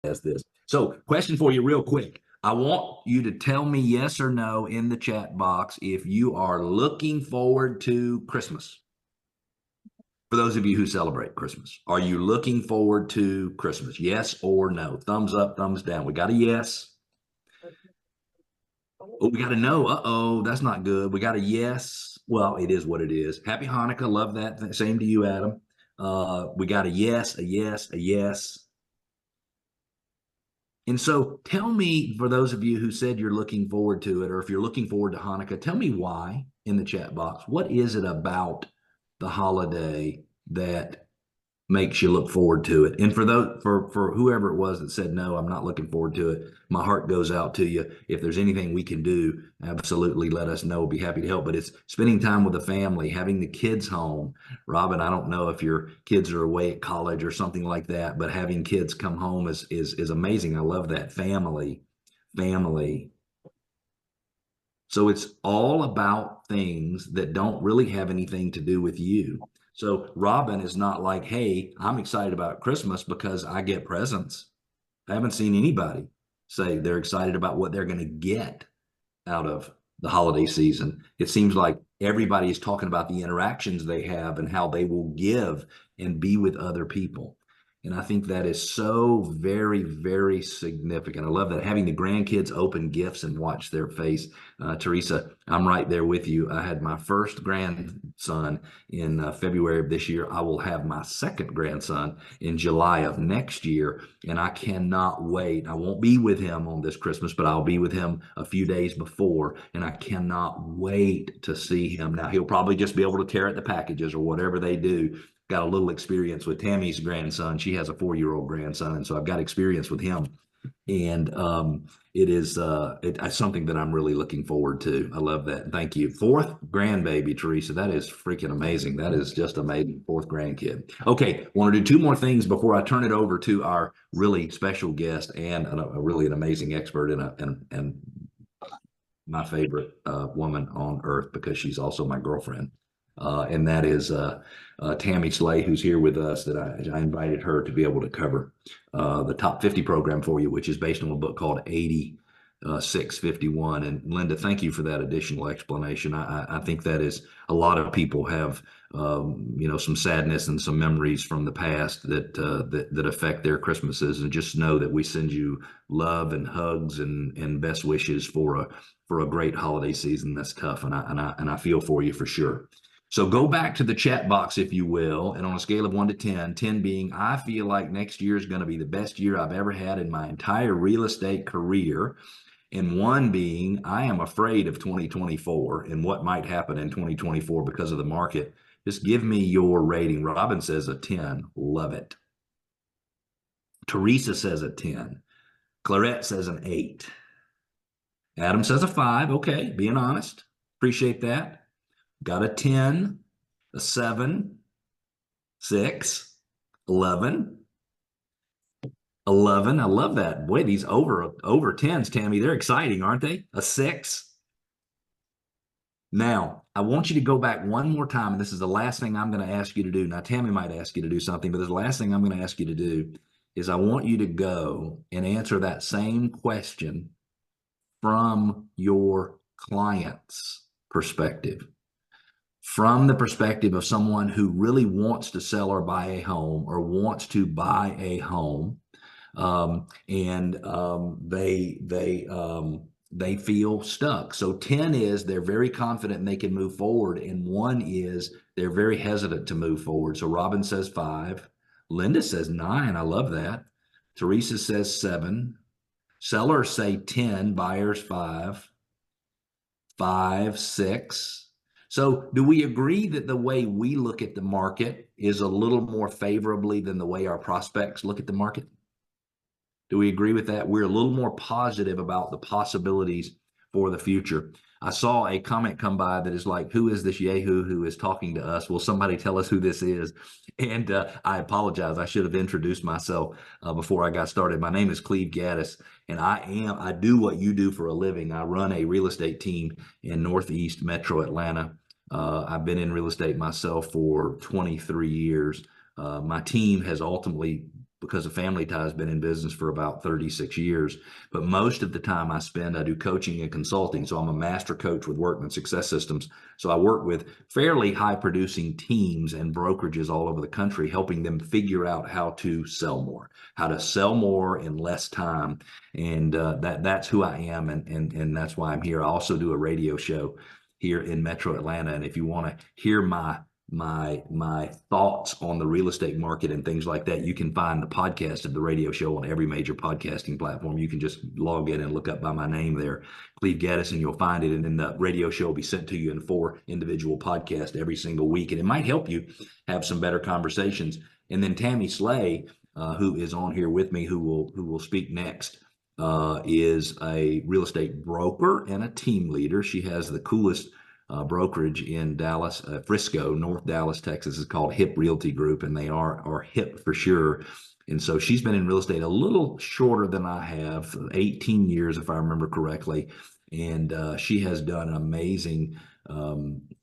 as this. So question for you real quick. I want you to tell me yes or no in the chat box if you are looking forward to Christmas. For those of you who celebrate Christmas, are you looking forward to Christmas? Yes or no? Thumbs up, thumbs down. We got a yes. Oh, we got a no. Uh-oh, that's not good. We got a yes. Well, it is what it is. Happy Hanukkah. Love that. Same to you, Adam. We got a yes, a yes, a yes. And so tell me, for those of you who said you're looking forward to it, or if you're looking forward to Hanukkah, tell me why in the chat box. What is it about the holiday that makes you look forward to it? And for whoever it was that said no, I'm not looking forward to it, my heart goes out to you. If there's anything we can do, absolutely let us know. Be happy to help. But it's spending time with the family, having the kids home. Robin, I don't know if your kids are away at college or something like that, but having kids come home is amazing. I love that. Family. So it's all about things that don't really have anything to do with you. So Robin is not like, hey, I'm excited about Christmas because I get presents. I haven't seen anybody say they're excited about what they're going to get out of the holiday season. It seems like everybody is talking about the interactions they have and how they will give and be with other people. And I think that is so very, very significant. I love that. Having the grandkids open gifts and watch their face. Teresa, I'm right there with you. I had my first grandson in February of this year. I will have my second grandson in July of next year. And I cannot wait. I won't be with him on this Christmas, but I'll be with him a few days before. And I cannot wait to see him. Now, he'll probably just be able to tear at the packages or whatever they do. Got a little experience with Tammie's grandson. She has a 4-year-old grandson, and so I've got experience with him. And it's something that I'm really looking forward to. I love that. Thank you. Fourth grandbaby, Teresa. That is freaking amazing. That is just amazing. Fourth grandkid. Okay, want to do two more things before I turn it over to our really special guest and an amazing expert and my favorite woman on earth, because she's also my girlfriend. And that is Tammie Slay, who's here with us, that I invited her to be able to cover the top 50 program for you, which is based on a book called 8651. And Linda, thank you for that additional explanation. I think that is, a lot of people have some sadness and some memories from the past that affect their Christmases, and just know that we send you love and hugs and best wishes for a great holiday season. That's tough, and I feel for you for sure. So go back to the chat box, if you will, and on a scale of 1 to 10, 10 being I feel like next year is going to be the best year I've ever had in my entire real estate career, and 1 being I am afraid of 2024 and what might happen in 2024 because of the market. Just give me your rating. Robin says a 10. Love it. Teresa says a 10. Clarette says an 8. Adam says a 5. Okay, being honest. Appreciate that. Got a 10, a 7, 6, 11. I love that. Boy, these over 10s, Tammie, they're exciting, aren't they? A 6. Now, I want you to go back one more time, and this is the last thing I'm going to ask you to do. Now, Tammie might ask you to do something, but this is the last thing I'm going to ask you to do is I want you to go and answer that same question from your client's perspective. From the perspective of someone who really wants to sell or buy a home, or wants to buy a home, they feel stuck. So 10 is they're very confident and they can move forward, and 1 is they're very hesitant to move forward. So Robin says 5. Linda says 9. I love that. Teresa says 7. Sellers say 10. Buyers 5. 5, 6. So do we agree that the way we look at the market is a little more favorably than the way our prospects look at the market? Do we agree with that? We're a little more positive about the possibilities for the future. I saw a comment come by that is like, who is this Yahoo who is talking to us? Will somebody tell us who this is? And I apologize. I should have introduced myself before I got started. My name is Cleve Gaddis, and I do what you do for a living. I run a real estate team in Northeast Metro Atlanta. I've been in real estate myself for 23 years. My team has ultimately because of family ties, been in business for about 36 years. But most of the time I do coaching and consulting. So I'm a master coach with Workman Success Systems. So I work with fairly high producing teams and brokerages all over the country, helping them figure out how to sell more, in less time. And that's who I am. And that's why I'm here. I also do a radio show here in Metro Atlanta. And if you want to hear my thoughts on the real estate market and things like that, you can find the podcast of the radio show on every major podcasting platform. You can just log in and look up by my name there, Cleve Gaddis, and you'll find it. And then the radio show will be sent to you in 4 individual podcasts every single week. And it might help you have some better conversations. And then Tammie Slay, who is on here with me, who will speak next, is a real estate broker and a team leader. She has the coolest brokerage in Dallas, Frisco, North Dallas, Texas. Is called Hip Realty Group, and they are hip for sure. And so she's been in real estate a little shorter than I have, 18 years, if I remember correctly. And she has done amazing.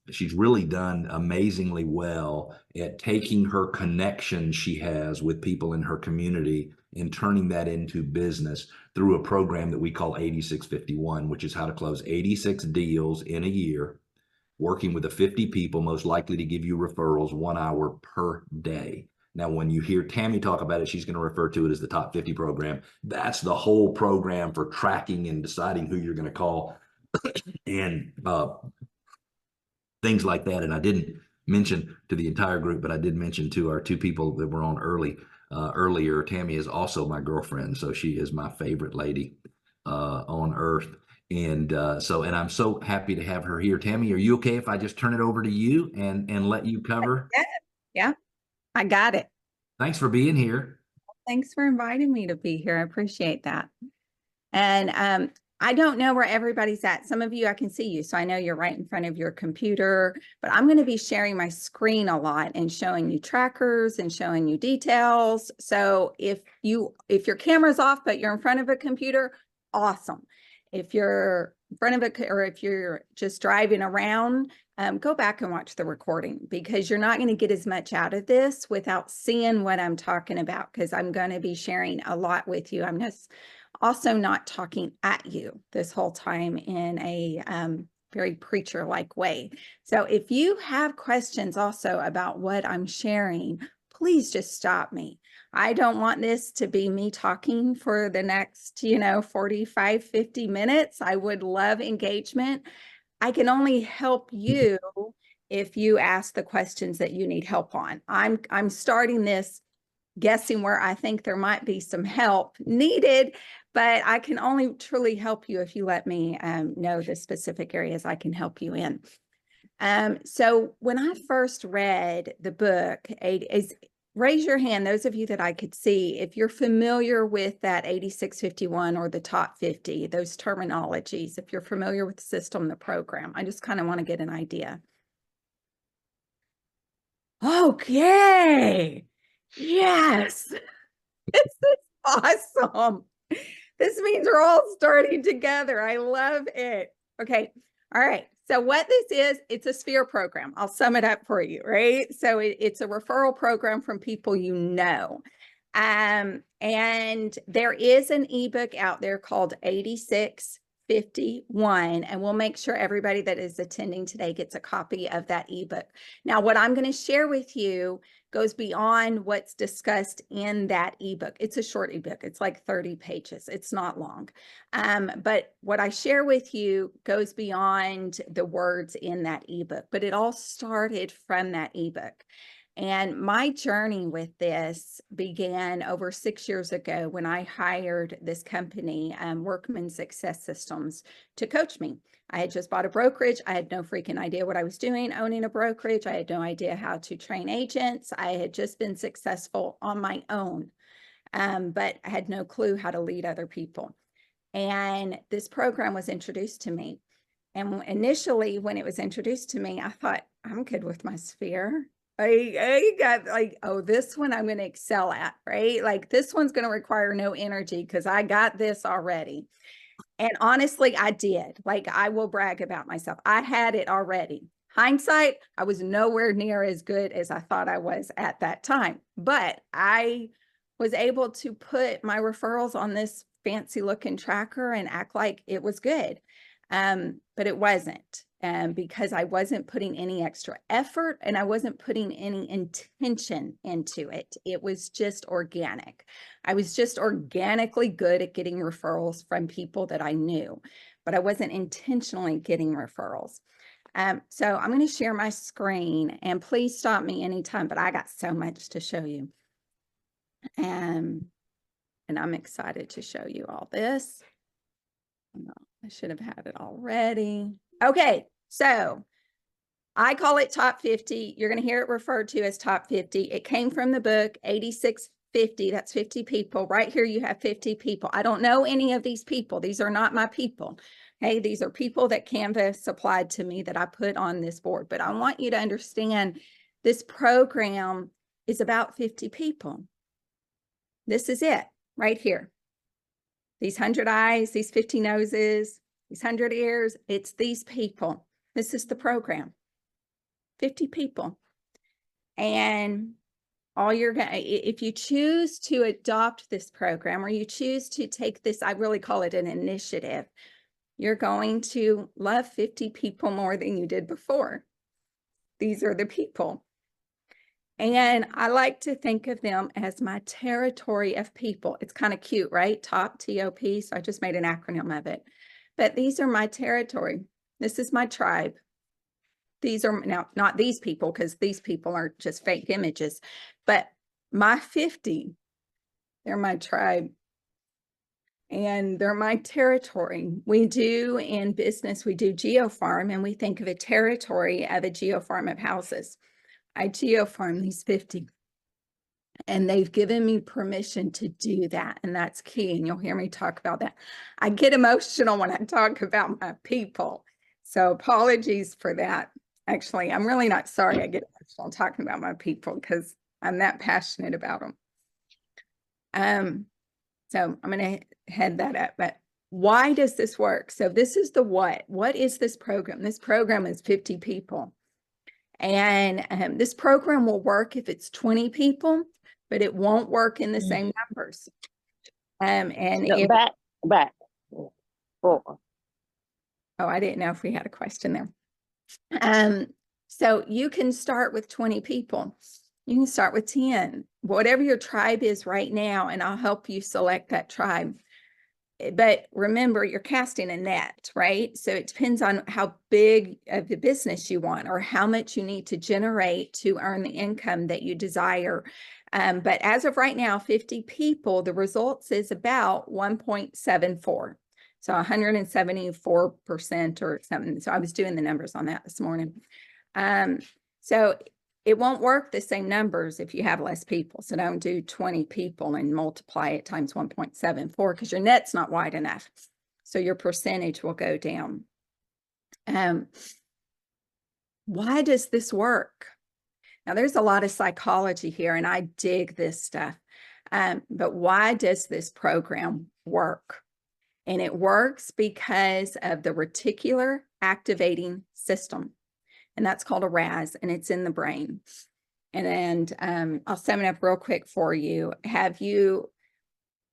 She's really done amazingly well at taking her connections she has with people in her community and turning that into business through a program that we call 8651, which is how to close 86 deals in a year, working with the 50 people most likely to give you referrals 1 hour per day. Now, when you hear Tammie talk about it, she's going to refer to it as the Top 50 program. That's the whole program for tracking and deciding who you're going to call and things like that. And I didn't mention to the entire group, but I did mention to our 2 people that were on earlier. Tammie is also my girlfriend, so she is my favorite lady on earth. And and I'm so happy to have her here. Tammie, are you okay if I just turn it over to you and let you cover? Yeah, I got it. Thanks for being here. Thanks for inviting me to be here. I appreciate that. And I don't know where everybody's at. Some of you, I can see you, so I know you're right in front of your computer, but I'm going to be sharing my screen a lot and showing you trackers and showing you details. So if your camera's off, but you're in front of a computer, awesome. If you're in front of or if you're just driving around, go back and watch the recording, because you're not going to get as much out of this without seeing what I'm talking about, because I'm going to be sharing a lot with you. I'm just also not talking at you this whole time in a very preacher-like way. So if you have questions also about what I'm sharing, please just stop me. I don't want this to be me talking for the next, 45, 50 minutes. I would love engagement. I can only help you if you ask the questions that you need help on. I'm starting this guessing where I think there might be some help needed, but I can only truly help you if you let me know the specific areas I can help you in. So when I first read the book, raise your hand, those of you that I could see, if you're familiar with that 8651 or the top 50, those terminologies, if you're familiar with the system, the program. I just kind of want to get an idea. Okay. Yes. This is awesome. This means we're all starting together. I love it. Okay. All right. So what this is, it's a sphere program. I'll sum it up for you, right? So it's a referral program from people you know. And there is an ebook out there called 8651, and we'll make sure everybody that is attending today gets a copy of that ebook. Now, what I'm going to share with you goes beyond what's discussed in that ebook. It's a short ebook. It's like 30 pages. It's not long. But what I share with you goes beyond the words in that ebook, but it all started from that ebook. And my journey with this began over 6 years ago when I hired this company, Workman Success Systems, to coach me. I had just bought a brokerage. I had no freaking idea what I was doing owning a brokerage. I had no idea how to train agents. I had just been successful on my own, but I had no clue how to lead other people. And this program was introduced to me. And initially, when it was introduced to me, I thought, I'm good with my sphere. I got like, oh, this one I'm going to excel at, right? Like this one's going to require no energy because I got this already. And honestly, I did. Like, I will brag about myself. I had it already. Hindsight, I was nowhere near as good as I thought I was at that time. But I was able to put my referrals on this fancy looking tracker and act like it was good. But it wasn't, because I wasn't putting any extra effort and I wasn't putting any intention into it. It was just organic. I was just organically good at getting referrals from people that I knew, but I wasn't intentionally getting referrals. So I'm going to share my screen, and please stop me anytime, but I got so much to show you. And I'm excited to show you all this. I should have had it already. Okay, so I call it top 50. You're going to hear it referred to as top 50. It came from the book 8650. That's 50 people. Right here, you have 50 people. I don't know any of these people. These are not my people. Okay, these are people that Canva supplied to me that I put on this board. But I want you to understand this program is about 50 people. This is it right here. These 100 eyes, these 50 noses, these 100 ears, it's these people. This is the program. 50 people. And all you're going to, if you choose to adopt this program or you choose to take this, I really call it an initiative, you're going to love 50 people more than you did before. These are the people. And I like to think of them as my territory of people. It's kind of cute, right? Top, T-O-P. So I just made an acronym of it. But these are my territory. This is my tribe. These are now not these people, because these people are just fake images, but my 50, they're my tribe. And they're my territory. We do in business, we do geofarm, and we think of a territory of a geofarm of houses. I geofarm these 50, and they've given me permission to do that. And that's key. And you'll hear me talk about that. I get emotional when I talk about my people. So apologies for that. Actually, I'm really not sorry I get emotional talking about my people, because I'm that passionate about them. So I'm going to head that up. But why does this work? So this is the what. What is this program? This program is 50 people. And this program will work if it's 20 people, but it won't work in the same numbers. And no, it, back. Oh, I didn't know if we had a question there. So you can start with 20 people. You can start with 10, whatever your tribe is right now, and I'll help you select that tribe. But remember, you're casting a net, right? So it depends on how big of the business you want or how much you need to generate to earn the income that you desire. But as of right now, 50 people, the results is about 1.74. So 174% or something. So I was doing the numbers on that this morning. So it won't work the same numbers if you have less people. So don't do 20 people and multiply it times 1.74, because your net's not wide enough. So your percentage will go down. Why does this work? Now, there's a lot of psychology here, and I dig this stuff. But why does this program work? And it works because of the reticular activating system. And that's called a RAS, and it's in the brain. And I'll sum it up real quick for you.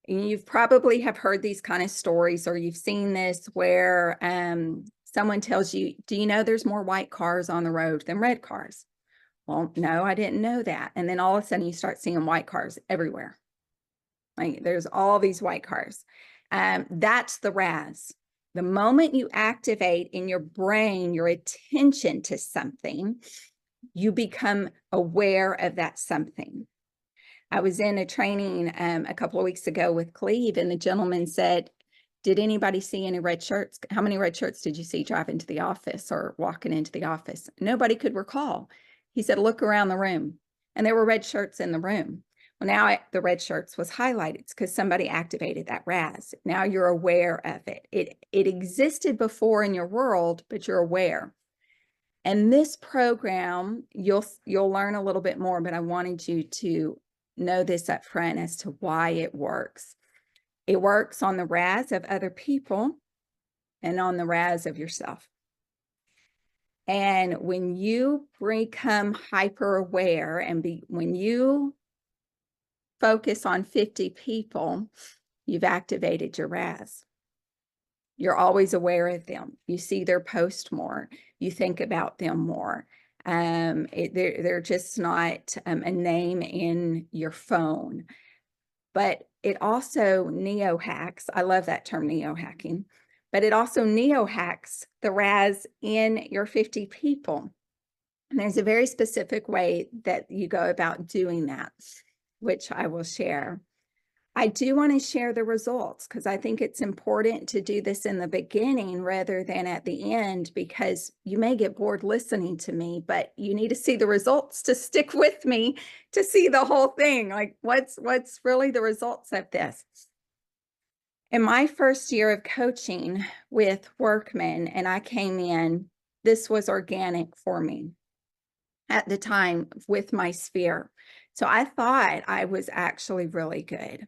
You've probably have heard these kind of stories, or you've seen this where someone tells you, do you know there's more white cars on the road than red cars? Well, no, I didn't know that. And then all of a sudden you start seeing white cars everywhere. Like there's all these white cars. That's the RAS. The moment you activate in your brain your attention to something, you become aware of that something. I was in a training a couple of weeks ago with Cleve, and the gentleman said, did anybody see any red shirts? How many red shirts did you see driving to the office or walking into the office? Nobody could recall. He said, look around the room. And there were red shirts in the room. Well, now the red shirts was highlighted because somebody activated that RAS. Now you're aware of it. It existed before in your world, but you're aware. And this program, you'll learn a little bit more, but I wanted you to know this up front as to why it works. It works on the RAS of other people and on the RAS of yourself. And when you become hyper aware and when you focus on 50 people, you've activated your RAS. You're always aware of them. You see their post more. You think about them more. They're just not a name in your phone. But it also neo-hacks. I love that term, neo-hacking. But it also neo-hacks the RAS in your 50 people. And there's a very specific way that you go about doing that, which I will share. I do want to share the results because I think it's important to do this in the beginning rather than at the end, because you may get bored listening to me, but you need to see the results to stick with me to see the whole thing. Like what's really the results of this? In my first year of coaching with Workman, and I came in, this was organic for me at the time with my sphere. So I thought I was actually really good.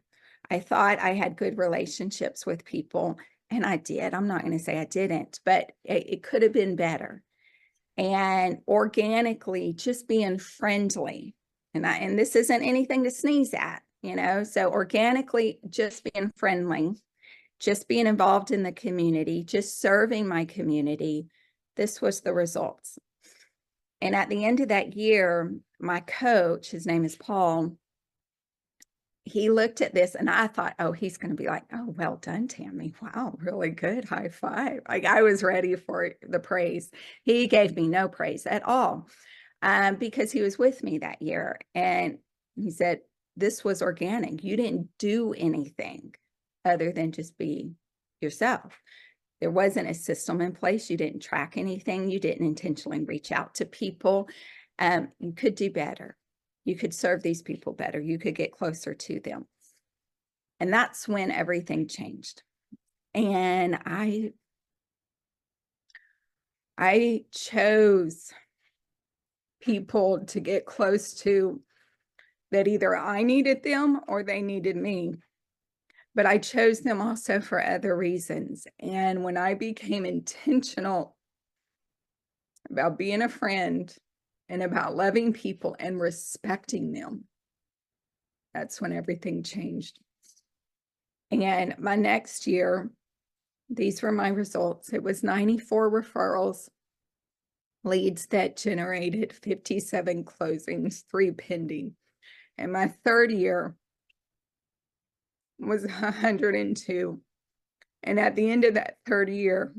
I thought I had good relationships with people, and I did. I'm not going to say I didn't, but it could have been better. And organically, just being friendly, and this isn't anything to sneeze at, you know. So organically, just being friendly, just being involved in the community, just serving my community. This was the results. And at the end of that year, my coach, his name is Paul, he looked at this and I thought, oh, he's going to be like, oh, well done, Tammie. Wow, really good. High five. Like I was ready for the praise. He gave me no praise at all because he was with me that year. And he said, this was organic. You didn't do anything other than just be yourself. There wasn't a system in place. You didn't track anything. You didn't intentionally reach out to people. You could do better. You could serve these people better. You could get closer to them. And that's when everything changed. And I chose people to get close to that either I needed them or they needed me. But I chose them also for other reasons. And when I became intentional about being a friend and about loving people and respecting them, that's when everything changed. And my next year, these were my results. It was 94 referrals, leads that generated 57 closings, 3 pending. And my third year was 102. And at the end of that third year,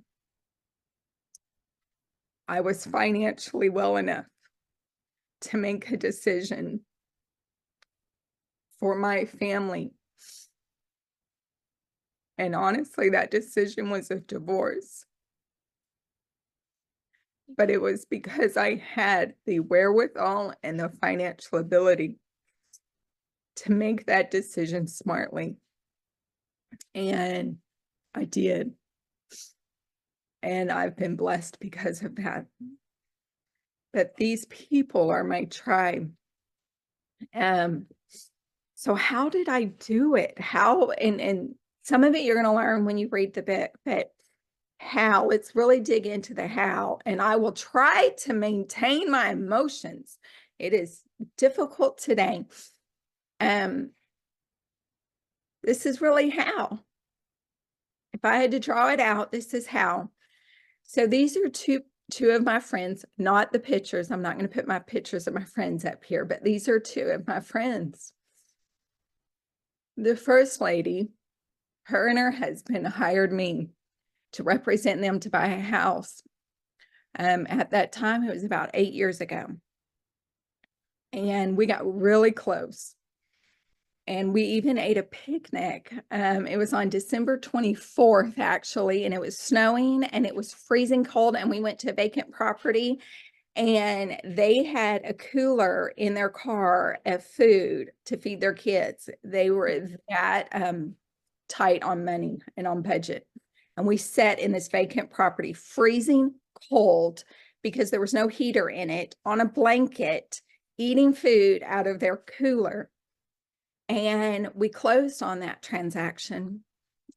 I was financially well enough to make a decision for my family. And honestly, that decision was a divorce. But it was because I had the wherewithal and the financial ability to make that decision smartly. And I did. And I've been blessed because of that. But these people are my tribe. So how did I do it? How, and some of it you're going to learn when you read the book, but how, let's really dig into the how. And I will try to maintain my emotions. It is difficult today. This is really how. If I had to draw it out, this is how. So these are two of my friends, not the pictures. I'm not going to put my pictures of my friends up here, but these are 2 of my friends. The first lady, her and her husband hired me to represent them to buy a house. At that time, it was about 8 years ago. And we got really close. And we even ate a picnic. It was on December 24th, actually, and it was snowing and it was freezing cold. And we went to a vacant property and they had a cooler in their car of food to feed their kids. They were that tight on money and on budget. And we sat in this vacant property, freezing cold because there was no heater in it, on a blanket, eating food out of their cooler. And we closed on that transaction.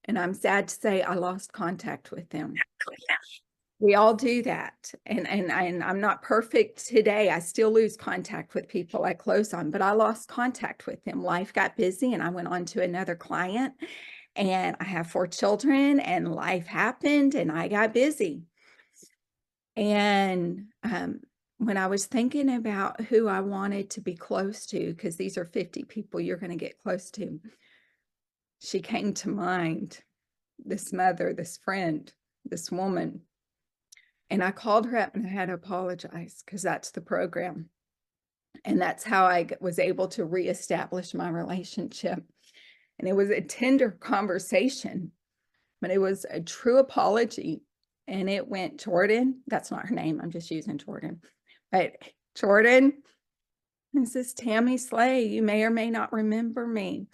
And I'm sad to say I lost contact with them. We all do that. And I'm not perfect today. I still lose contact with people I close on, but I lost contact with them. Life got busy and I went on to another client, and I have 4 children, and life happened and I got busy. And when I was thinking about who I wanted to be close to, because these are 50 people you're going to get close to, she came to mind, this mother, this friend, this woman. And I called her up and I had to apologize, because that's the program. And that's how I was able to reestablish my relationship. And it was a tender conversation, but it was a true apology. And it went, Jordan, that's not her name, I'm just using Jordan. But Jordan, this is Tammie Slay. You may or may not remember me,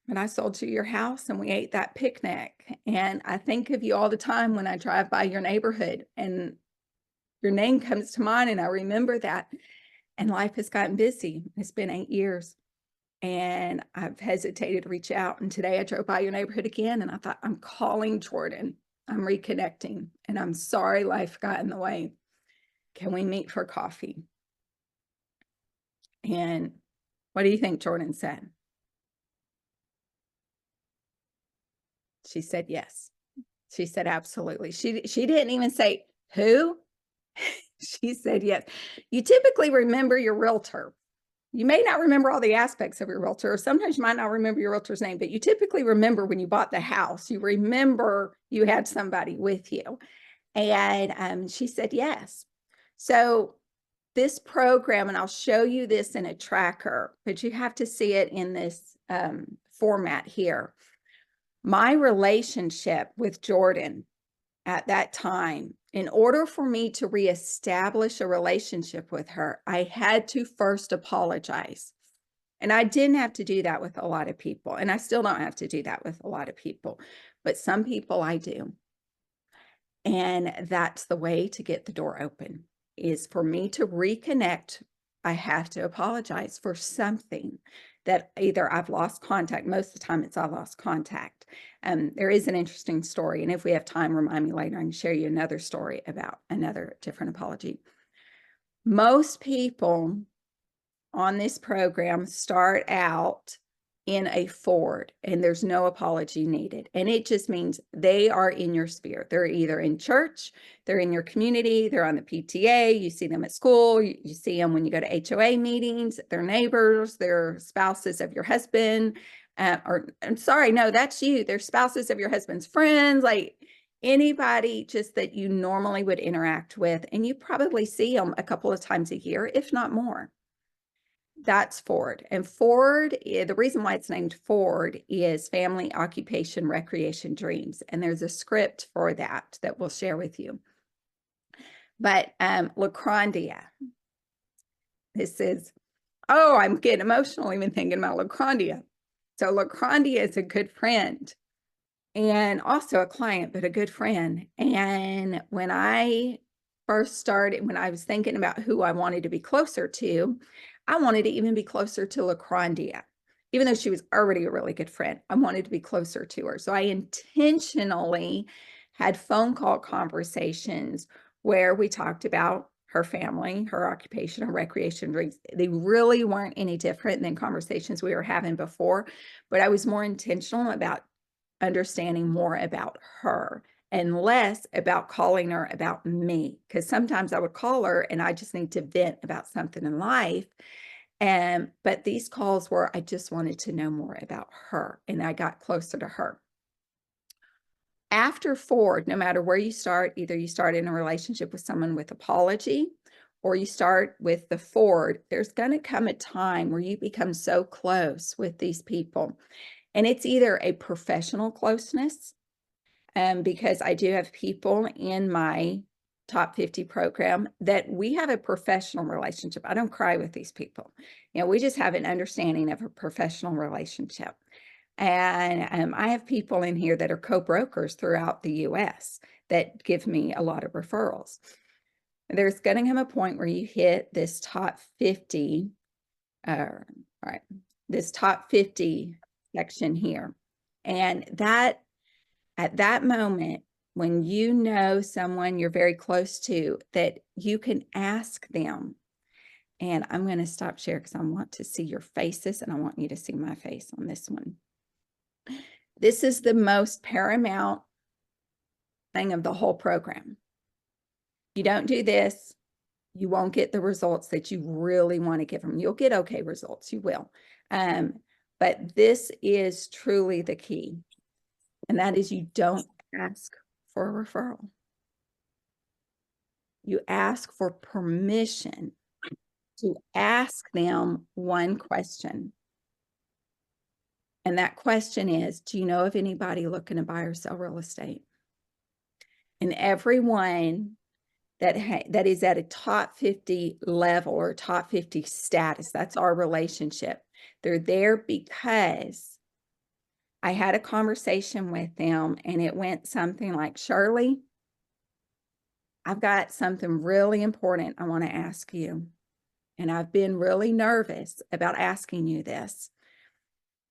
but I sold you your house and we ate that picnic. And I think of you all the time when I drive by your neighborhood, and your name comes to mind, and I remember that. And life has gotten busy. It's been 8 years, and I've hesitated to reach out. And today I drove by your neighborhood again, and I thought, I'm calling Jordan. I'm reconnecting, and I'm sorry life got in the way. Can we meet for coffee? And what do you think Jordan said? She said yes. She said absolutely. She didn't even say who. She said yes. You typically remember your realtor. You may not remember all the aspects of your realtor, or sometimes you might not remember your realtor's name, but you typically remember when you bought the house. You remember you had somebody with you. And she said yes. So this program, and I'll show you this in a tracker, but you have to see it in this format here. My relationship with Jordan at that time, in order for me to reestablish a relationship with her, I had to first apologize. And I didn't have to do that with a lot of people. And I still don't have to do that with a lot of people, but some people I do. And that's the way to get the door open, is for me to reconnect. I have to apologize for something that either I've lost contact. Most of the time it's I lost contact. There is an interesting story. And if we have time, remind me later, I can share you another story about another different apology. Most people on this program start out in a Ford, and there's no apology needed. And it just means they are in your sphere. They're either in church, they're in your community, they're on the PTA, you see them at school, you see them when you go to HOA meetings, they're neighbors, they're spouses of your husband, or I'm sorry, no, that's you. They're spouses of your husband's friends, like anybody just that you normally would interact with. And you probably see them a couple of times a year, if not more. That's Ford. And Ford, the reason why it's named Ford is Family, Occupation, Recreation, Dreams. And there's a script for that we'll share with you. But LaCrondia, this is, oh, I'm getting emotional even thinking about LaCrondia. So LaCrondia is a good friend and also a client, but a good friend. And when I first started, when I was thinking about who I wanted to be closer to, I wanted to even be closer to LaCrondia. Even though she was already a really good friend, I wanted to be closer to her. So I intentionally had phone call conversations where we talked about her family, her occupation, her recreation dreams. They really weren't any different than conversations we were having before, but I was more intentional about understanding more about her and less about calling her about me. Because sometimes I would call her and I just need to vent about something in life. But these calls were, I just wanted to know more about her, and I got closer to her. After Ford, no matter where you start, either you start in a relationship with someone with apology, or you start with the Ford, there's going to come a time where you become so close with these people. And it's either a professional closeness, because I do have people in my top 50 program that we have a professional relationship. I don't cry with these people. You know, we just have an understanding of a professional relationship. And I have people in here that are co-brokers throughout the US that give me a lot of referrals. There's going to come a point where you hit this top 50, all right, this top 50 section here. And that, at that moment, when you know someone you're very close to, that you can ask them. And I'm going to stop share because I want to see your faces and I want you to see my face on this one. This is the most paramount thing of the whole program. You don't do this, you won't get the results that you really want to give them. You'll get okay results, you will. But this is truly the key. And that is, you don't ask for a referral. You ask for permission to ask them one question. And that question is, do you know of anybody looking to buy or sell real estate? And everyone that is at a top 50 level or top 50 status, that's our relationship. They're there because I had a conversation with them and it went something like, Shirley, I've got something really important I want to ask you. And I've been really nervous about asking you this.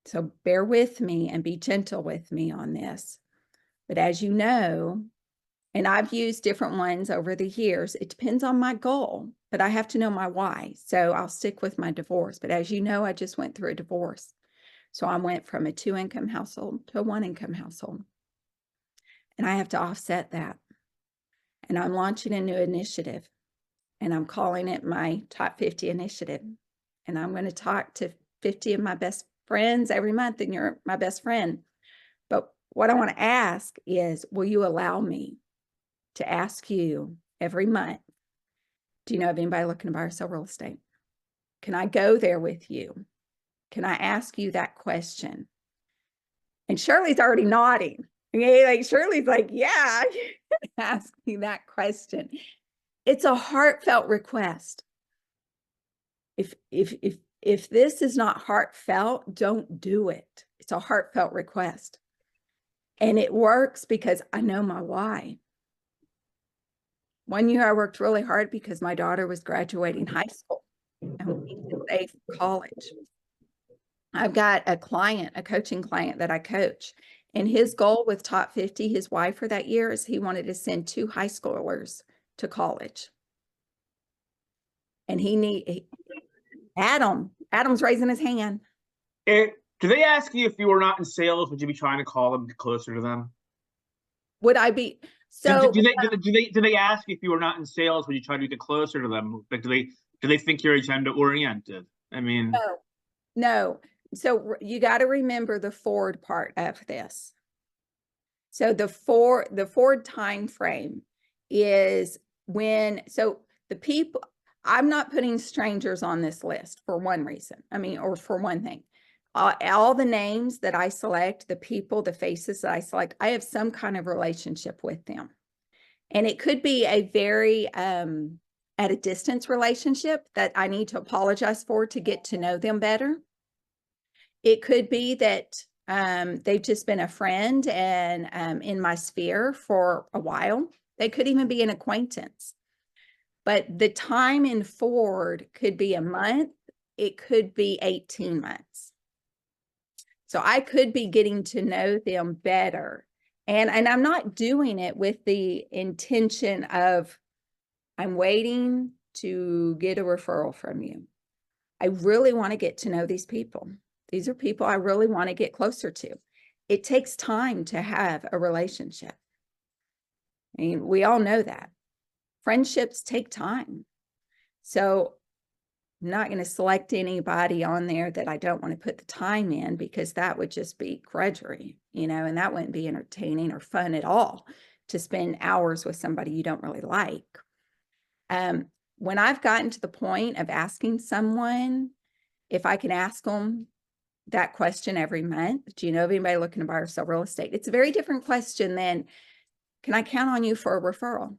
So bear with me and be gentle with me on this. But as you know, and I've used different ones over the years, it depends on my goal, but I have to know my why. So I'll stick with my divorce. But as you know, I just went through a divorce. So I went from a 2-income household to a 1-income household. And I have to offset that. And I'm launching a new initiative. And I'm calling it my Top 50 Initiative. And I'm going to talk to 50 of my best friends every month, and you're my best friend. But what I want to ask is, will you allow me to ask you every month, do you know of anybody looking to buy or sell real estate? Can I go there with you? Can I ask you that question? And Shirley's already nodding. Okay, like Shirley's like, yeah, you can ask me that question. It's a heartfelt request. If this is not heartfelt, don't do it. It's a heartfelt request. And it works because I know my why. One year I worked really hard because my daughter was graduating high school and we could save for college. I've got a client, a coaching client that I coach, and his goal with Top 50, his wife for that year, is he wanted to send 2 high schoolers to college. And Adam's raising his hand. Do they ask you if you were not in sales, would you be trying to call them closer to them? Would I be? So do they ask if you were not in sales, would you try to get closer to them? Like, do they think you're agenda oriented? I mean, no. So you got to remember the forward part of this. So the forward time frame is when, so the people, I'm not putting strangers on this list for one reason. I mean, or for one thing. All the names that I select, the people, the faces that I select, I have some kind of relationship with them. And it could be a very at a distance relationship that I need to apologize for to get to know them better. It could be that they've just been a friend and in my sphere for a while. They could even be an acquaintance. But the time in forward could be a month. It could be 18 months. So I could be getting to know them better. And I'm not doing it with the intention of, I'm waiting to get a referral from you. I really want to get to know these people. These are people I really want to get closer to. It takes time to have a relationship. I mean, we all know that. Friendships take time. So I'm not going to select anybody on there that I don't want to put the time in, because that would just be grudgery, and that wouldn't be entertaining or fun at all to spend hours with somebody you don't really like. When I've gotten to the point of asking someone, if I can ask them that question every month, do you know of anybody looking to buy or sell real estate? It's a very different question than, can I count on you for a referral?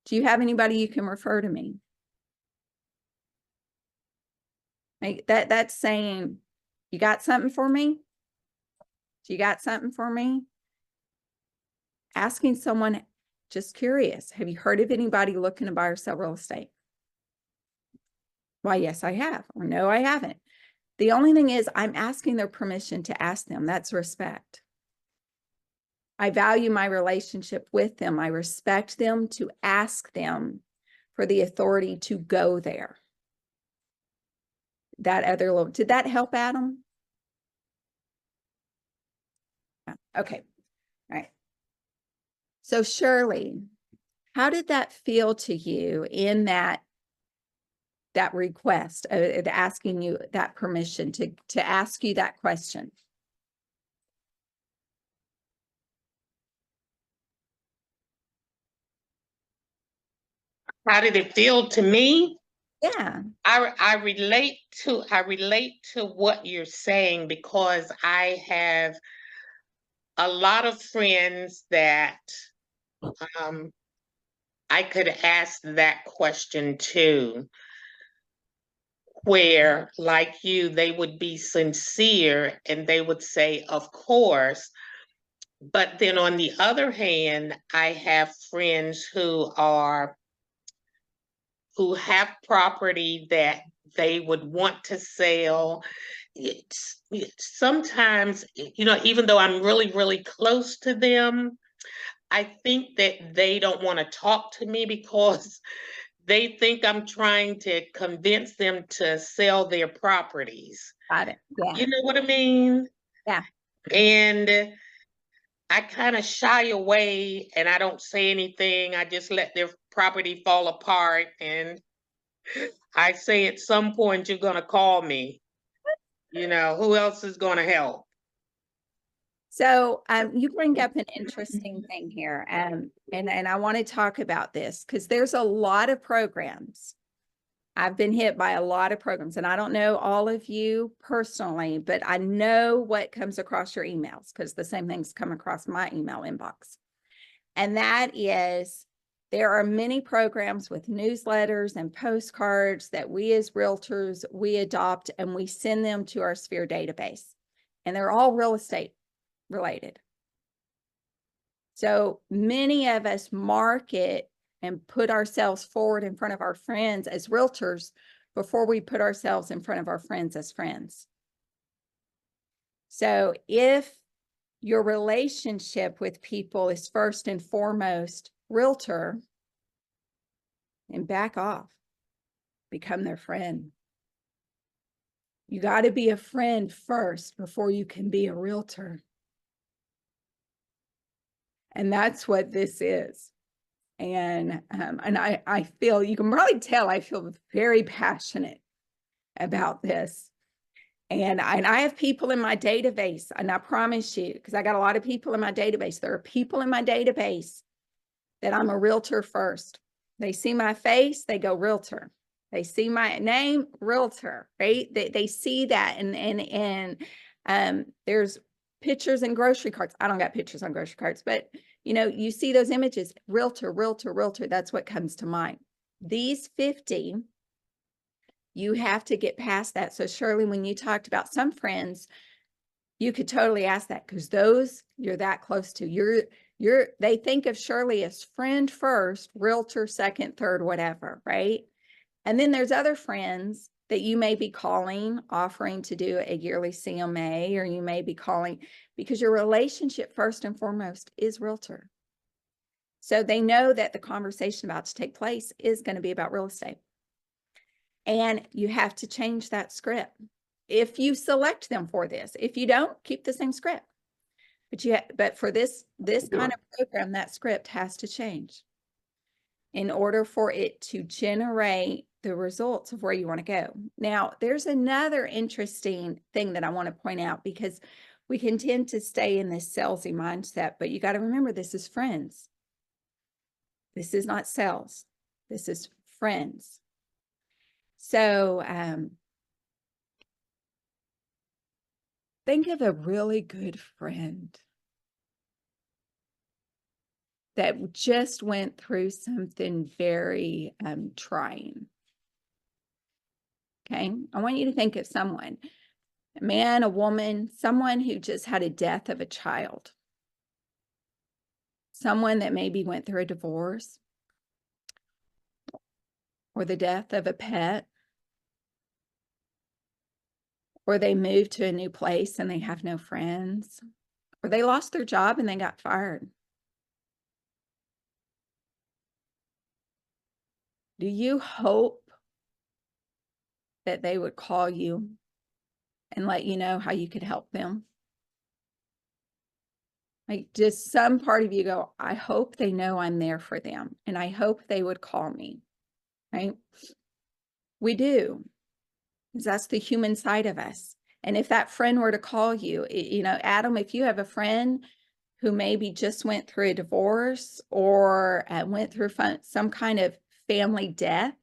Do you have anybody you can refer to me? Like that's saying, you got something for me? Do you got something for me? Asking someone, just curious, have you heard of anybody looking to buy or sell real estate? Why, yes, I have, or no, I haven't. The only thing is, I'm asking their permission to ask them. That's respect. I value my relationship with them. I respect them to ask them for the authority to go there. That other little, did that help, Adam? Okay, all right. So Shirley, how did that feel to you in that request, asking you that permission to ask you that question? How did it feel to me? Yeah. I relate to what you're saying because I have a lot of friends that I could ask that question to, where, like you, they would be sincere and they would say, of course. But then on the other hand, I have friends who have property that they would want to sell. It's sometimes, even though I'm really, really close to them, I think that they don't want to talk to me because they think I'm trying to convince them to sell their properties. Got it. Yeah. You know what I mean? Yeah. And I kind of shy away and I don't say anything. I just let their property fall apart. And I say at some point, you're going to call me. Who else is going to help? So you bring up an interesting thing here, and I want to talk about this because there's a lot of programs. I've been hit by a lot of programs, and I don't know all of you personally, but I know what comes across your emails because the same things come across my email inbox. And that is, there are many programs with newsletters and postcards that we as realtors, we adopt and we send them to our Sphere database. And they're all real estate related. So many of us market and put ourselves forward in front of our friends as realtors before we put ourselves in front of our friends as friends. So if your relationship with people is first and foremost realtor, and back off, become their friend. You got to be a friend first before you can be a realtor. And that's what this is. And I feel, you can probably tell, I feel very passionate about this. And I have people in my database, and I promise you, because I got a lot of people in my database, there are people in my database that I'm a realtor first. They see my face, they go realtor. They see my name, realtor, right? They see that, and there's pictures and grocery carts. I don't got pictures on grocery carts, but you see those images, realtor, realtor, realtor. That's what comes to mind. These 50, you have to get past that. So Shirley, when you talked about some friends, you could totally ask that because those you're that close to. They think of Shirley as friend first, realtor second, third, whatever, right? And then there's other friends that you may be calling, offering to do a yearly CMA, or you may be calling because your relationship first and foremost is realtor. So they know that the conversation about to take place is going to be about real estate. And you have to change that script if you select them for this. If you don't, keep the same script. But for this kind of program, that script has to change in order for it to generate the results of where you want to go. Now, there's another interesting thing that I want to point out, because we can tend to stay in this salesy mindset, but you got to remember, this is friends. This is not sales. This is friends. So think of a really good friend that just went through something very trying. Okay, I want you to think of someone, a man, a woman, someone who just had a death of a child, someone that maybe went through a divorce or the death of a pet, or they moved to a new place and they have no friends, or they lost their job and they got fired. Do you hope that they would call you and let you know how you could help them? Like, just some part of you go, I hope they know I'm there for them, and I hope they would call me, right? We do, because that's the human side of us. And if that friend were to call you, you know, Adam, if you have a friend who maybe just went through a divorce or went through some kind of family death,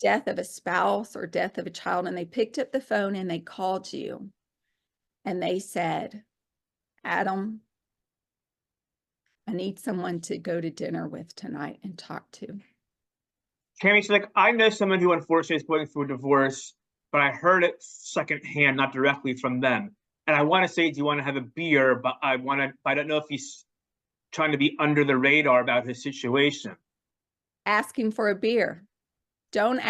death of a spouse or death of a child, and they picked up the phone and they called you and they said, Adam, I need someone to go to dinner with tonight and talk to. Tammie, so like I know someone who unfortunately is going through a divorce, but I heard it secondhand, not directly from them. And I want to say, do you want to have a beer? But I don't know if he's trying to be under the radar about his situation. Asking for a beer. Don't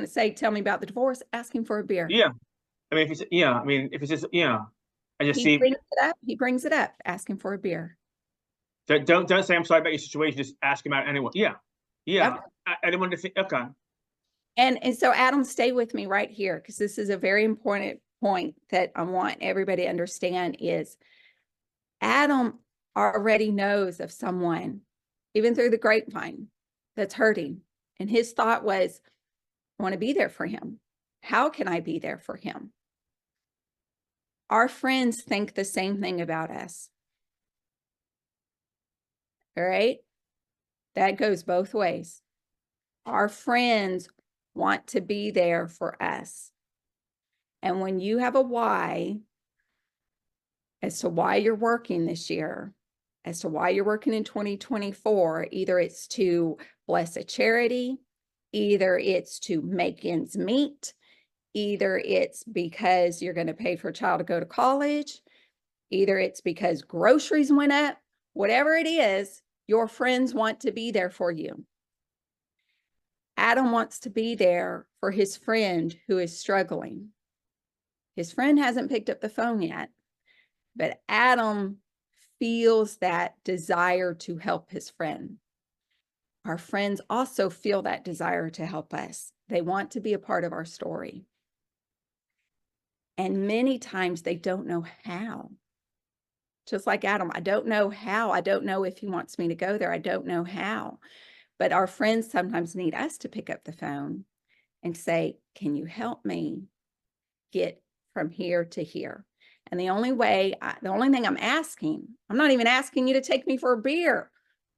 say, tell me about the divorce. Asking for a beer. Yeah. I mean, if it's just, I just He see, brings it up. He brings it up, asking for a beer. don't say I'm sorry about your situation. Just ask him out anyway. Yeah. Yeah. Yep. I didn't want to think, okay. And so Adam, stay with me right here, because this is a very important point that I want everybody to understand is Adam already knows of someone, even through the grapevine, that's hurting. And his thought was, I want to be there for him. How can I be there for him? Our friends think the same thing about us. All right? That goes both ways. Our friends want to be there for us. And when you have a why as to why you're working this year, as to why you're working in 2024, either it's to bless a charity, either it's to make ends meet, either it's because you're going to pay for a child to go to college, either it's because groceries went up, whatever it is, your friends want to be there for you. Adam wants to be there for his friend who is struggling. His friend hasn't picked up the phone yet, but Adam feels that desire to help his friend. Our friends also feel that desire to help us. They want to be a part of our story. And many times they don't know how. Just like Adam, I don't know how. I don't know if he wants me to go there. I don't know how. But our friends sometimes need us to pick up the phone and say, can you help me get from here to here? And the only thing I'm asking, I'm not even asking you to take me for a beer.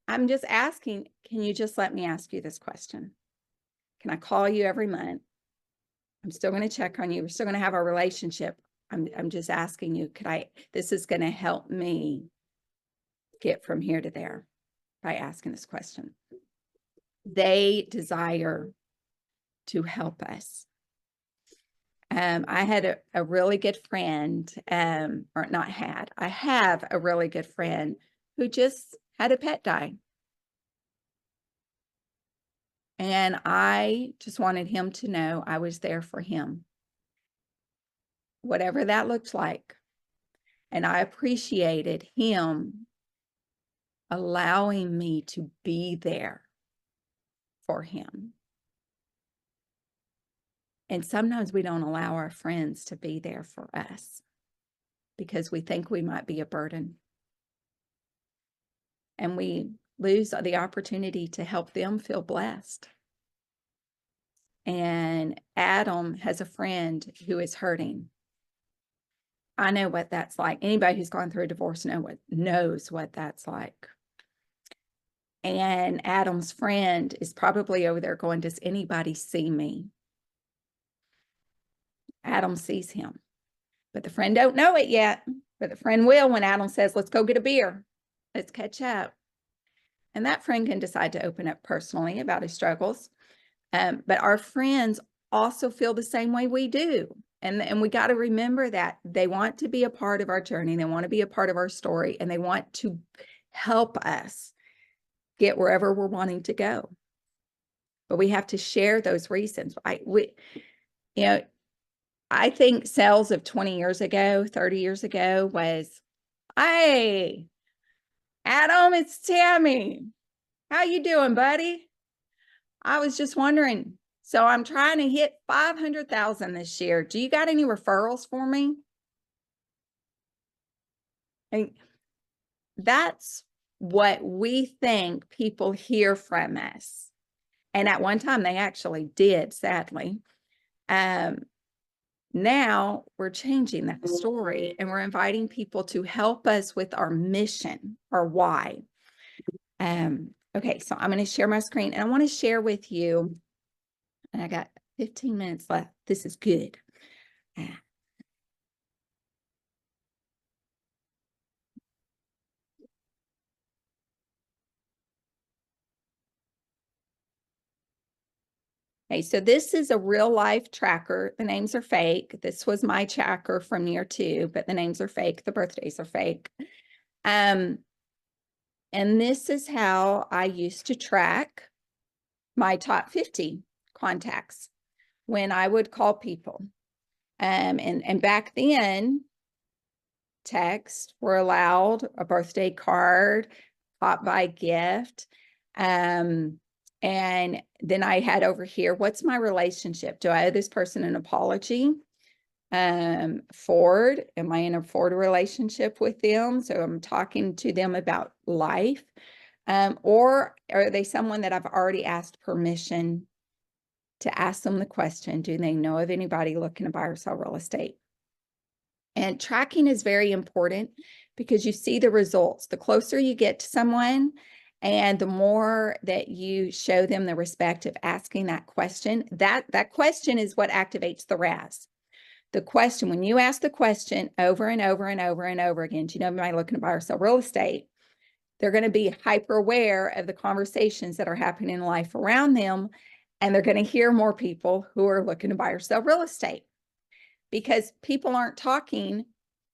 I'm just asking, can you just let me ask you this question? Can I call you every month? I'm still going to check on you. We're still going to have our relationship. I'm just asking you, this is going to help me get from here to there by asking this question. They desire to help us. I had a really good friend, I have a really good friend who just had a pet die. And I just wanted him to know I was there for him, whatever that looked like. And I appreciated him allowing me to be there for him. And sometimes we don't allow our friends to be there for us because we think we might be a burden. And we lose the opportunity to help them feel blessed. And Adam has a friend who is hurting. I know what that's like. Anybody who's gone through a divorce knows what that's like. And Adam's friend is probably over there going, does anybody see me? Adam sees him, but the friend don't know it yet, but the friend will when Adam says, let's go get a beer. Let's catch up. And that friend can decide to open up personally about his struggles. But our friends also feel the same way we do. And we got to remember that they want to be a part of our journey. They want to be a part of our story, and they want to help us get wherever we're wanting to go. But we have to share those reasons. I think sales of 20 years ago, 30 years ago was, Hey, Adam, it's Tammie. How you doing, buddy? I was just wondering. So I'm trying to hit 500,000 this year. Do you got any referrals for me? And that's what we think people hear from us. And at one time they actually did, sadly. Now we're changing that story and we're inviting people to help us with our mission or why. Okay, so I'm going to share my screen and I want to share with you, and I got 15 minutes left. This is good. Okay, so this is a real life tracker. The names are fake. This was my tracker from year 2, but the names are fake. The birthdays are fake. And this is how I used to track my top 50 contacts when I would call people. And back then, texts were allowed, a birthday card, pop by gift. And then I had over here, what's my relationship? Do I owe this person an apology? Forward, am I in a forward relationship with them? So I'm talking to them about life. Or are they someone that I've already asked permission to ask them the question, do they know of anybody looking to buy or sell real estate? And tracking is very important because you see the results. The closer you get to someone and the more that you show them the respect of asking that question, that question is what activates the RAS. The question, when you ask the question over and over and over and over again, do you know anybody looking to buy or sell real estate? They're going to be hyper aware of the conversations that are happening in life around them. And they're going to hear more people who are looking to buy or sell real estate because people aren't talking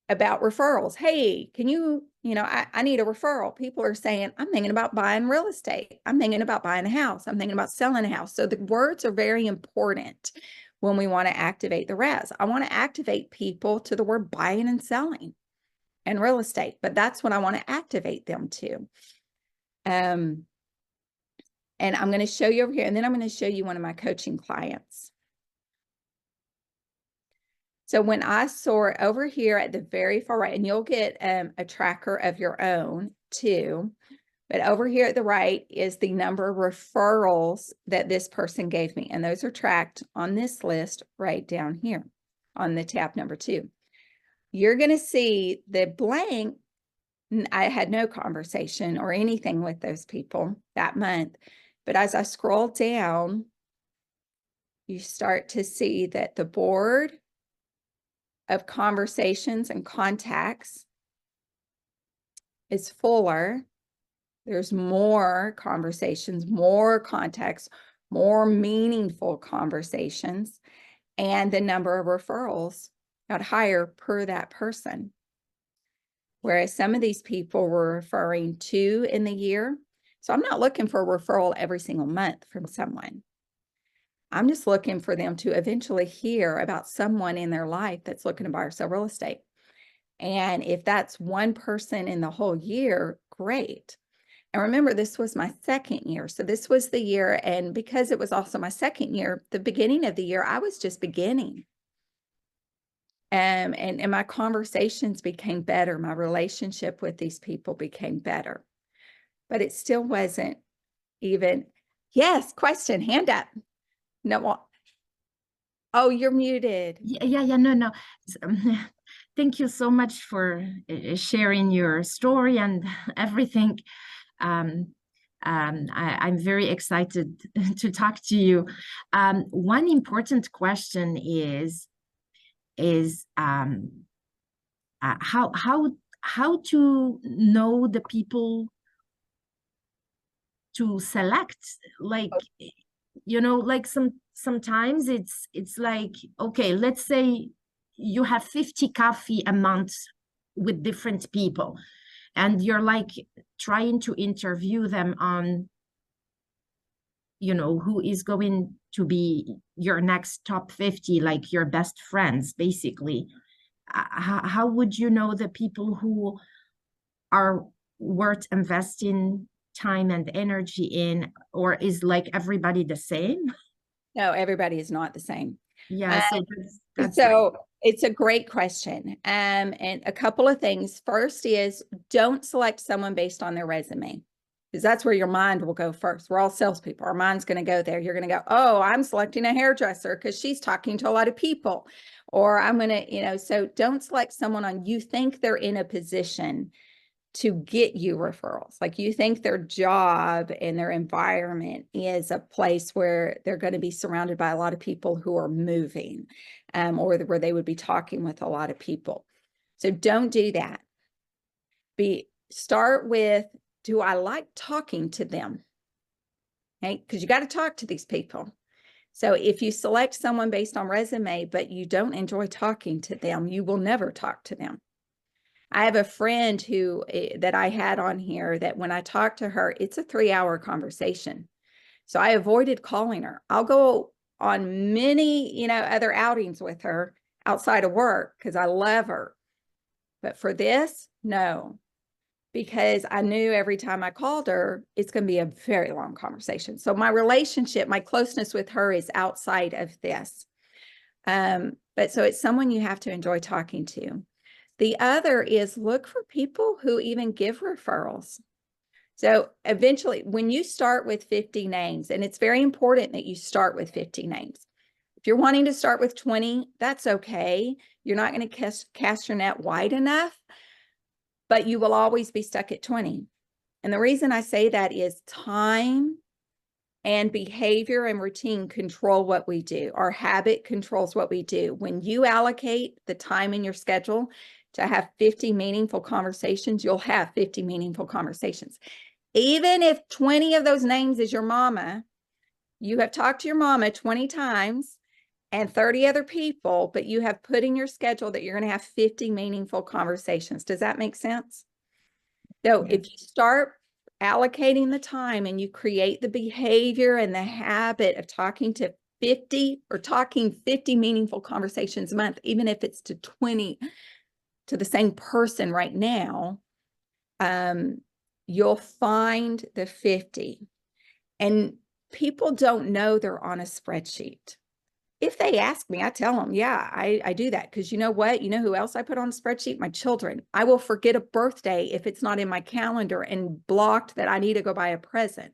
about referrals. Hey, can you, I need a referral. People are saying, I'm thinking about buying real estate. I'm thinking about buying a house. I'm thinking about selling a house. So the words are very important when we want to activate the RAS. I want to activate people to the word buying and selling and real estate, but that's what I want to activate them to. And I'm going to show you over here, and then I'm going to show you one of my coaching clients. So when I sort over here at the very far right, and you'll get a tracker of your own too, but over here at the right is the number of referrals that this person gave me. And those are tracked on this list right down here on the tab number 2. You're going to see the blank. I had no conversation or anything with those people that month. But as I scroll down, you start to see that the board of conversations and contacts is fuller. There's more conversations, more contacts, more meaningful conversations, and the number of referrals got higher per that person. Whereas some of these people were referring 2 in the year. So I'm not looking for a referral every single month from someone. I'm just looking for them to eventually hear about someone in their life that's looking to buy or sell real estate. And if that's one person in the whole year, great. And remember, this was my 2nd year. So this was the year. And because it was also my 2nd year, the beginning of the year, I was just beginning. And my conversations became better. My relationship with these people became better. But it still wasn't even, yes, question, hand up. No, oh, you're muted. No. Thank you so much for sharing your story and everything. I'm very excited to talk to you. One important question is how to know the people to select, like, like sometimes it's like, okay, let's say you have 50 coffee a month with different people and you're like trying to interview them on who is going to be your next top 50, like your best friends, basically. How would you know the people who are worth investing time and energy in, or is like everybody the same? No, everybody is not the same. Yeah, so that's So it's a great question. And a couple of things. First is don't select someone based on their resume, because that's where your mind will go first. We're all salespeople. Our mind's going to go there. You're going to go, oh, I'm selecting a hairdresser because she's talking to a lot of people. Or I'm going to, so don't select someone on you think they're in a position to get you referrals. Like you think their job and their environment is a place where they're going to be surrounded by a lot of people who are moving, or where they would be talking with a lot of people. So don't do that. Start with, do I like talking to them? Okay, because you got to talk to these people. So if you select someone based on resume, but you don't enjoy talking to them, you will never talk to them. I have a friend that I had on here that when I talk to her, it's a 3-hour conversation. So I avoided calling her. I'll go on many, other outings with her outside of work because I love her. But for this, no, because I knew every time I called her, it's going to be a very long conversation. So my relationship, my closeness with her is outside of this. But so it's someone you have to enjoy talking to. The other is look for people who even give referrals. So eventually, when you start with 50 names, and it's very important that you start with 50 names. If you're wanting to start with 20, that's okay. You're not going to cast your net wide enough, but you will always be stuck at 20. And the reason I say that is time and behavior and routine control what we do. Our habit controls what we do. When you allocate the time in your schedule to have 50 meaningful conversations, you'll have 50 meaningful conversations. Even if 20 of those names is your mama, you have talked to your mama 20 times and 30 other people, but you have put in your schedule that you're going to have 50 meaningful conversations. Does that make sense? So if you start allocating the time and you create the behavior and the habit of talking to 50 or talking 50 meaningful conversations a month, even if it's to 20 to the same person right now, you'll find the 50. And people don't know they're on a spreadsheet. If they ask me, I tell them, yeah, I do that. Because you know what? You know who else I put on a spreadsheet? My children. I will forget a birthday if it's not in my calendar and blocked that I need to go buy a present.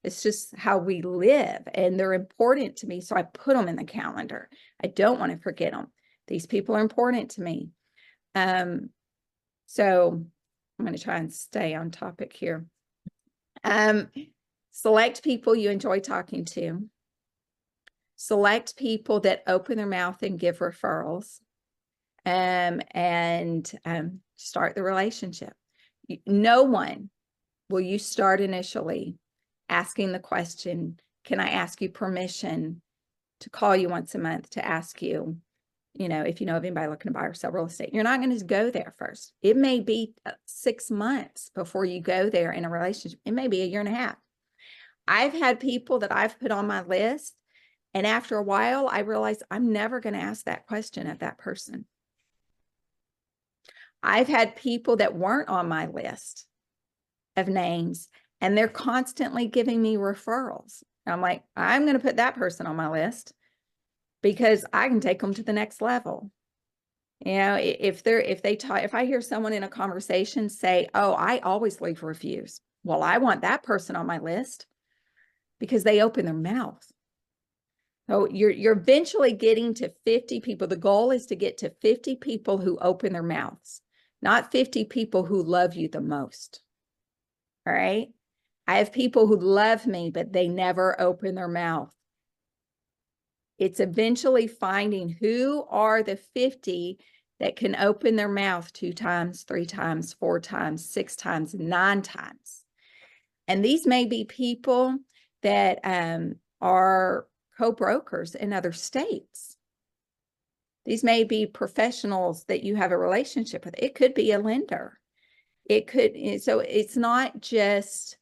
It's just how we live. And they're important to me. So I put them in the calendar. I don't want to forget them. These people are important to me. So I'm going to try and stay on topic here. Select people you enjoy talking to. Select people that open their mouth and give referrals, and start the relationship. No one will you start initially asking the question, can I ask you permission to call you once a month to ask you, if you know of anybody looking to buy or sell real estate. You're not going to go there first. It may be 6 months before you go there in a relationship. It may be a year and a half. I've had people that I've put on my list, and after a while, I realized I'm never going to ask that question of that person. I've had people that weren't on my list of names, and they're constantly giving me referrals. I'm like, I'm going to put that person on my list because I can take them to the next level. If I hear someone in a conversation say, oh, I always leave reviews. Well, I want that person on my list because they open their mouth. So you're eventually getting to 50 people. The goal is to get to 50 people who open their mouths, not 50 people who love you the most. All right. I have people who love me, but they never open their mouth. It's eventually finding who are the 50 that can open their mouth 2 times, 3 times, 4 times, 6 times, 9 times. And these may be people that are co-brokers in other states. These may be professionals that you have a relationship with. It could be a lender. It could, so it's not just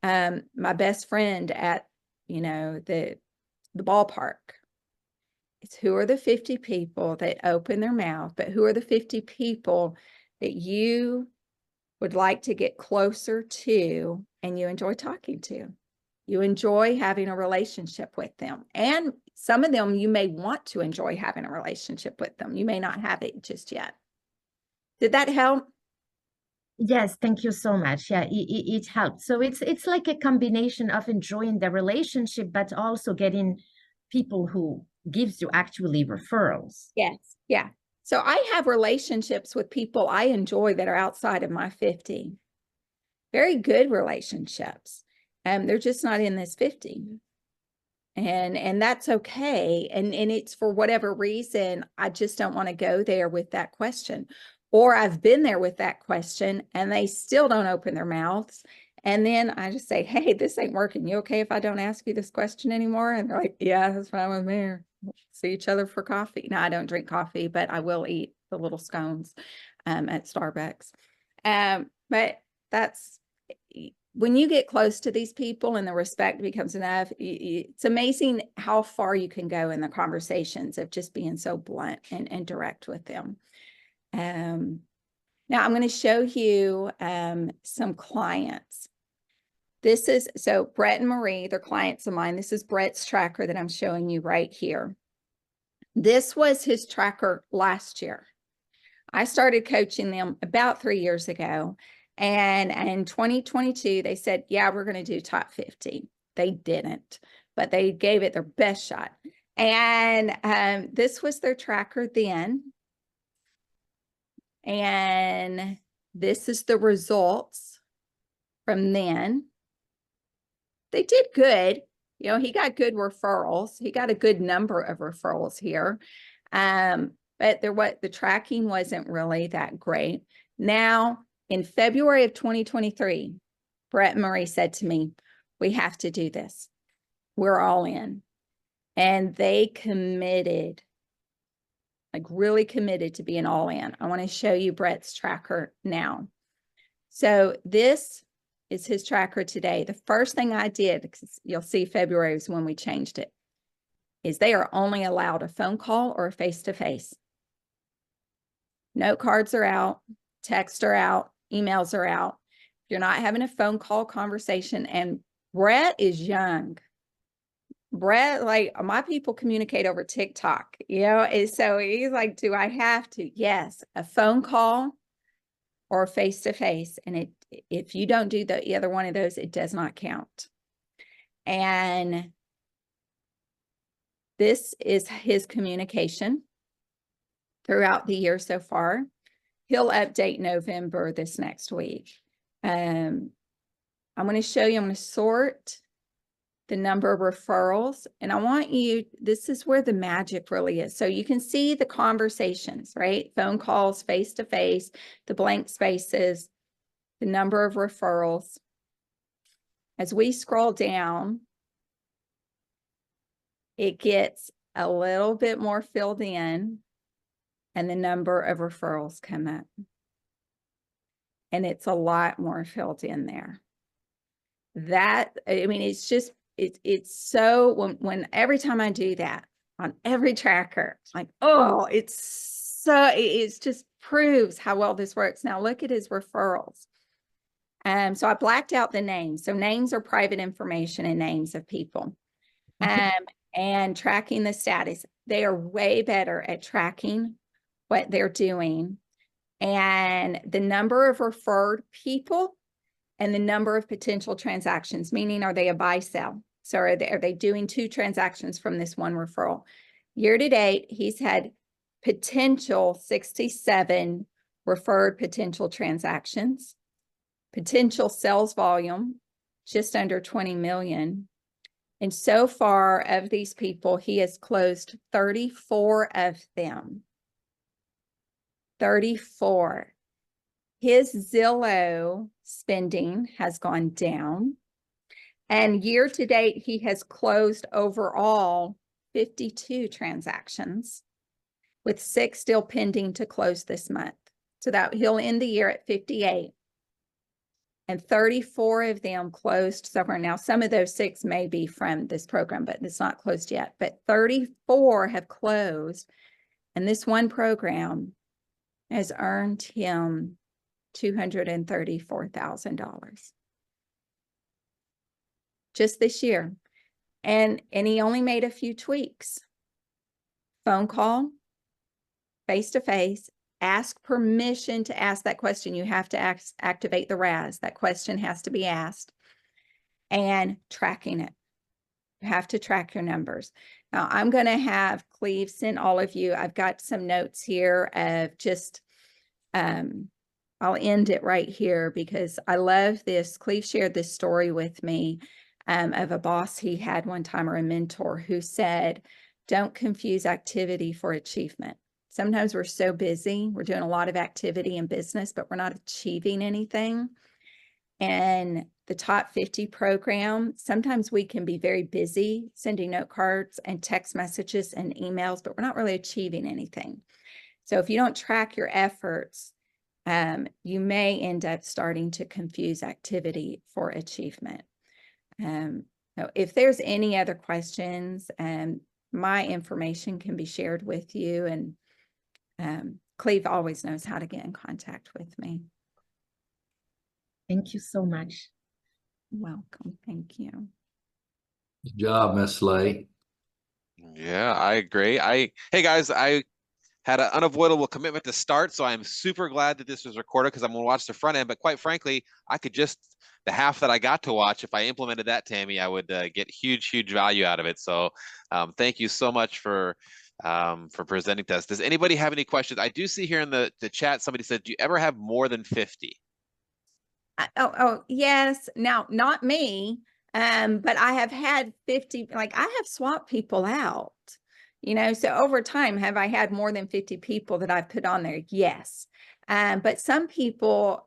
my best friend at, the ballpark. It's who are the 50 people that open their mouth, but who are the 50 people that you would like to get closer to and you enjoy talking to. You enjoy having a relationship with them. And some of them you may want to enjoy having a relationship with them. You may not have it just yet. Did that help? Yes, thank you so much. Yeah, it helps. So it's like a combination of enjoying the relationship, but also getting people who gives you actually referrals. Yes. Yeah. So I have relationships with people I enjoy that are outside of my 50. Very good relationships. They're just not in this 50. And that's okay. And it's for whatever reason, I just don't want to go there with that question. Or I've been there with that question and they still don't open their mouths. And then I just say, hey, this ain't working. You okay if I don't ask you this question anymore? And they're like, yeah, that's fine with me. See each other for coffee. No, I don't drink coffee, but I will eat the little scones at Starbucks. But that's when you get close to these people and the respect becomes enough, it's amazing how far you can go in the conversations of just being so blunt and direct with them. Now I'm going to show you some clients. This is, so Brett and Marie, they're clients of mine. This is Brett's tracker that I'm showing you right here. This was his tracker last year. I started coaching them about 3 years ago. And in 2022, they said, yeah, we're going to do top 50. They didn't, but they gave it their best shot. And this was their tracker then. And this is the results from then. They did good. You know, he got good referrals. He got a good number of referrals here. But the tracking wasn't really that great. Now, in February of 2023, Brett and Marie said to me, we have to do this. We're all in. And they committed, like really committed to being all in. I want to show you Brett's tracker now. So this is his tracker today. The first thing I did, because you'll see February is when we changed it, is they are only allowed a phone call or a face-to-face. Note cards are out, texts are out, emails are out. If you're not having a phone call conversation, and Brett is young. Brett, like my people communicate over TikTok, you know, and so he's like, do I have to? Yes, a phone call or face-to-face. And if you don't do either one of those, it does not count. And this is his communication throughout the year so far. He'll update November this next week. I'm going to show you, I'm going to sort the number of referrals. And I want you, this is where the magic really is. So you can see the conversations, right? Phone calls, face-to-face, the blank spaces, the number of referrals. As we scroll down, it gets a little bit more filled in and the number of referrals come up. And it's a lot more filled in there. That, I mean, it's just, it's so, when every time I do that on every tracker, it's like, oh, it just proves how well this works. Now look at his referrals. So I blacked out the names. So names are private information and names of people. And tracking the status. They are way better at tracking what they're doing. And the number of referred people and the number of potential transactions, meaning are they a buy sell? So are they doing 2 transactions from this one referral? Year to date, he's had potential 67 referred potential transactions, potential sales volume, just under 20 million. And so far of these people, he has closed 34 of them. 34. His Zillow spending has gone down. And year to date, he has closed overall 52 transactions, with 6 still pending to close this month. So that he'll end the year at 58. And 34 of them closed so far. Now, some of those 6 may be from this program, but it's not closed yet. But 34 have closed. And this one program has earned him $234,000 just this year. And he only made a few tweaks. Phone call, face-to-face, ask permission to ask that question. You have to activate the RAS. That question has to be asked. And tracking it. You have to track your numbers. Now, I'm going to have Cleve send all of you. I've got some notes here of just, I'll end it right here because I love this. Cleve shared this story with me of a boss he had one time, or a mentor, who said, don't confuse activity for achievement. Sometimes we're so busy, we're doing a lot of activity in business, but we're not achieving anything. And the Top 50 program, sometimes we can be very busy sending note cards and text messages and emails, but we're not really achieving anything. So if you don't track your efforts, you may end up starting to confuse activity for achievement. So if there's any other questions, my information can be shared with you, and Cleve always knows how to get in contact with me. Thank you so much. Welcome. Thank you. Good job, Miss Slay. Yeah, I agree. Hey guys, I had an unavoidable commitment to start, so I'm super glad that this was recorded because I'm gonna watch the front end. But quite frankly, I could just, the half that I got to watch, if I implemented that, Tammie, I would get huge value out of it. So thank you so much for presenting to us. Does anybody have any questions? I do see here in the chat, somebody said, do you ever have more than 50? Oh, yes. Now, not me, but I have had 50, like I have swapped people out, so over time, have I had more than 50 people that I've put on there? Yes. But some people,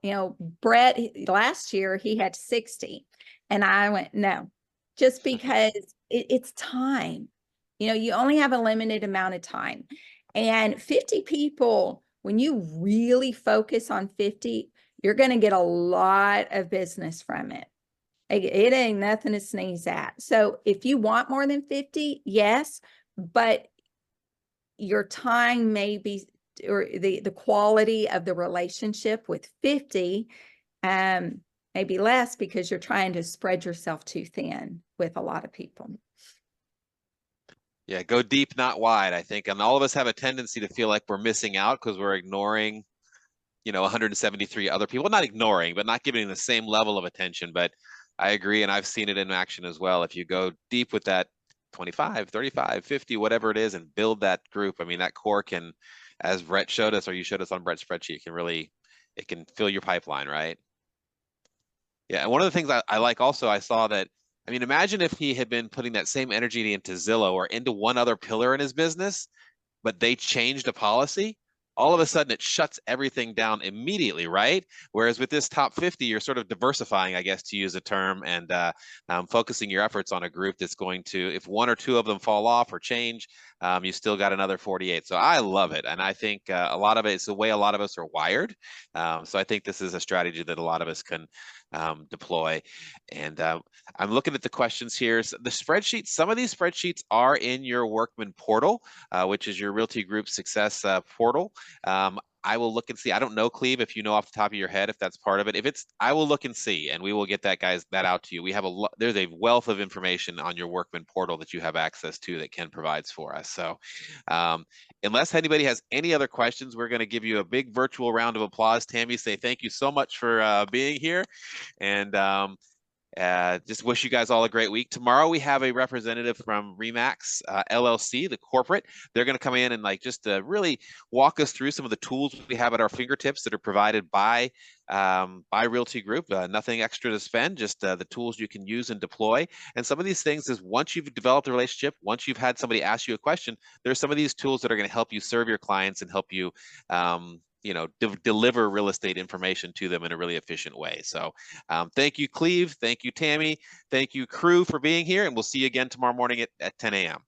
Brett, last year he had 60 and I went, no, just because it's time. You only have a limited amount of time, and 50 people, when you really focus on 50, you're going to get a lot of business from it. It ain't nothing to sneeze at. So if you want more than 50, yes, but your time may be, or the quality of the relationship with 50 may be less because you're trying to spread yourself too thin with a lot of people. Yeah, go deep, not wide, I think. And all of us have a tendency to feel like we're missing out because we're ignoring 173 other people, not ignoring, but not giving the same level of attention. But I agree, and I've seen it in action as well. If you go deep with that 25, 35, 50, whatever it is, and build that group, I mean, that core can, as Brett showed us, or you showed us on Brett's spreadsheet, it can fill your pipeline, right? Yeah, and one of the things I like also, I saw that, I mean, imagine if he had been putting that same energy into Zillow or into one other pillar in his business, but they changed a policy. All of a sudden it shuts everything down immediately, right? Whereas with this top 50, you're sort of diversifying, I guess, to use a term, and focusing your efforts on a group that's going to, if one or two of them fall off or change, you still got another 48. So I love it. And I think a lot of it is the way a lot of us are wired. So I think this is a strategy that a lot of us can deploy. And I'm looking at the questions here. So the spreadsheets, some of these spreadsheets are in your Workman portal, which is your Realty Group Success portal. I will look and see. I don't know, Cleve, if you know off the top of your head if that's part of it. If it's, I will look and see, and we will get that out to you. We have there's a wealth of information on your Workman portal that you have access to that Ken provides for us. So unless anybody has any other questions, we're going to give you a big virtual round of applause. Tammie, say thank you so much for being here, and just wish you guys all a great week. Tomorrow we have a representative from Remax LLC, the corporate. They're going to come in and just really walk us through some of the tools we have at our fingertips that are provided by Realty Group. Nothing extra to spend, just the tools you can use and deploy. And some of these things is, once you've developed a relationship, once you've had somebody ask you a question, there's some of these tools that are going to help you serve your clients and help you deliver real estate information to them in a really efficient way. So thank you, Cleve. Thank you, Tammie. Thank you, crew, for being here. And we'll see you again tomorrow morning at 10 a.m.